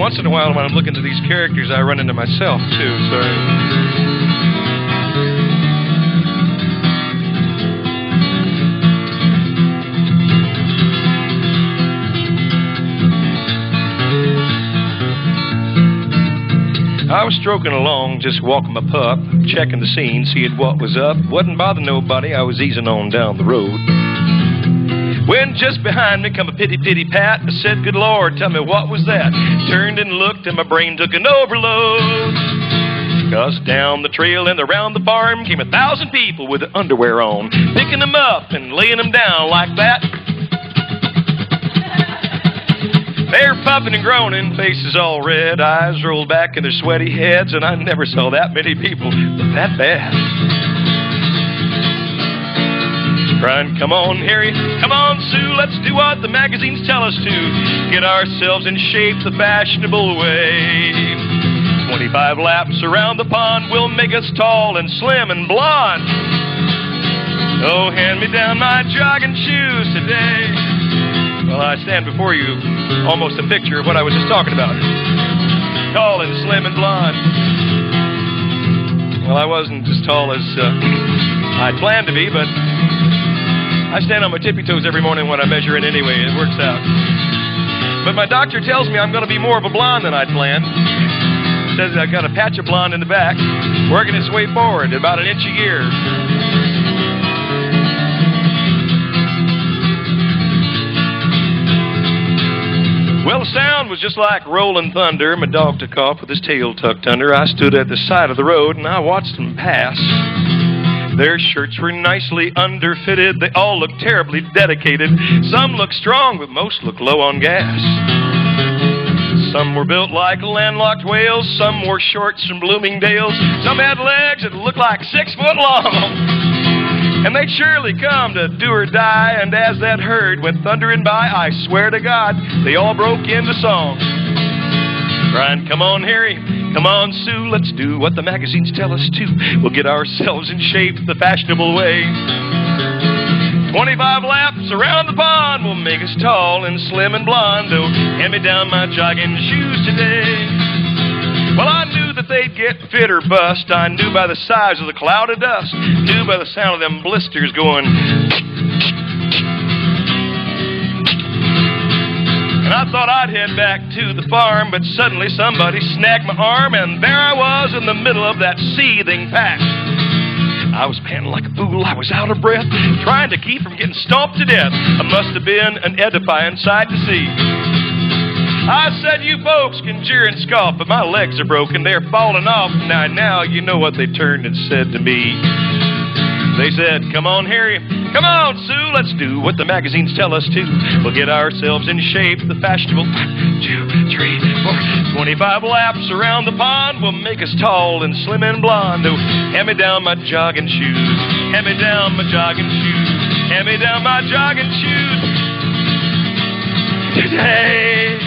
Once in a while when I'm looking at these characters, I run into myself, too. Sorry. I was stroking along, just walking my pup, checking the scene, seeing what was up. Wasn't bothering nobody, I was easing on down the road. When just behind me come a pity pat, I said, good Lord, tell me what was that? Turned and looked and my brain took an overload. 'Cause down the trail and around the farm came 1,000 people with their underwear on, picking them up and laying them down like that. They're puffing and groaning, faces all red, eyes rolled back in their sweaty heads, and I never saw that many people look that bad. Crying, come on, Harry, come on, Sue, let's do what the magazines tell us to. Get ourselves in shape the fashionable way. 25 laps around the pond will make us tall and slim and blonde. Oh, hand me down my jogging shoes today. Well, I stand before you, almost a picture of what I was just talking about. Tall and slim and blonde. Well, I wasn't as tall as I'd planned to be, but I stand on my tippy toes every morning when I measure it anyway. It works out. But my doctor tells me I'm going to be more of a blonde than I'd planned. Says I've got a patch of blonde in the back, working its way forward about an inch a year. Well, the sound was just like rolling thunder. My dog took off with his tail tucked under. I stood at the side of the road and I watched them pass. Their shirts were nicely underfitted. They all looked terribly dedicated. Some looked strong, but most looked low on gas. Some were built like landlocked whales. Some wore shorts from Bloomingdale's. Some had legs that looked like 6 foot long. And they'd surely come to do or die. And as that herd went thundering by, I swear to God, they all broke into song. Crying, come on, Harry, come on, Sue, let's do what the magazines tell us to. We'll get ourselves in shape the fashionable way. 25 laps around the pond will make us tall and slim and blonde. Oh, hand me down my jogging shoes today. Well, I knew that they'd get fit or bust. I knew by the size of the cloud of dust. Knew by the sound of them blisters going. And I thought I'd head back to the farm, but suddenly somebody snagged my arm, and there I was in the middle of that seething pack. I was panting like a fool. I was out of breath, trying to keep from getting stomped to death. I must have been an edifying sight to see. I said, you folks can jeer and scoff, but my legs are broken. They're falling off. Now you know what they turned and said to me. They said, come on, Harry, come on, Sue, let's do what the magazines tell us to. We'll get ourselves in shape, the fashionable 1, 2, 3, 4. 25 laps around the pond will make us tall and slim and blonde. Oh, hand me down my jogging shoes. Hand me down my jogging shoes. Hand me down my jogging shoes today.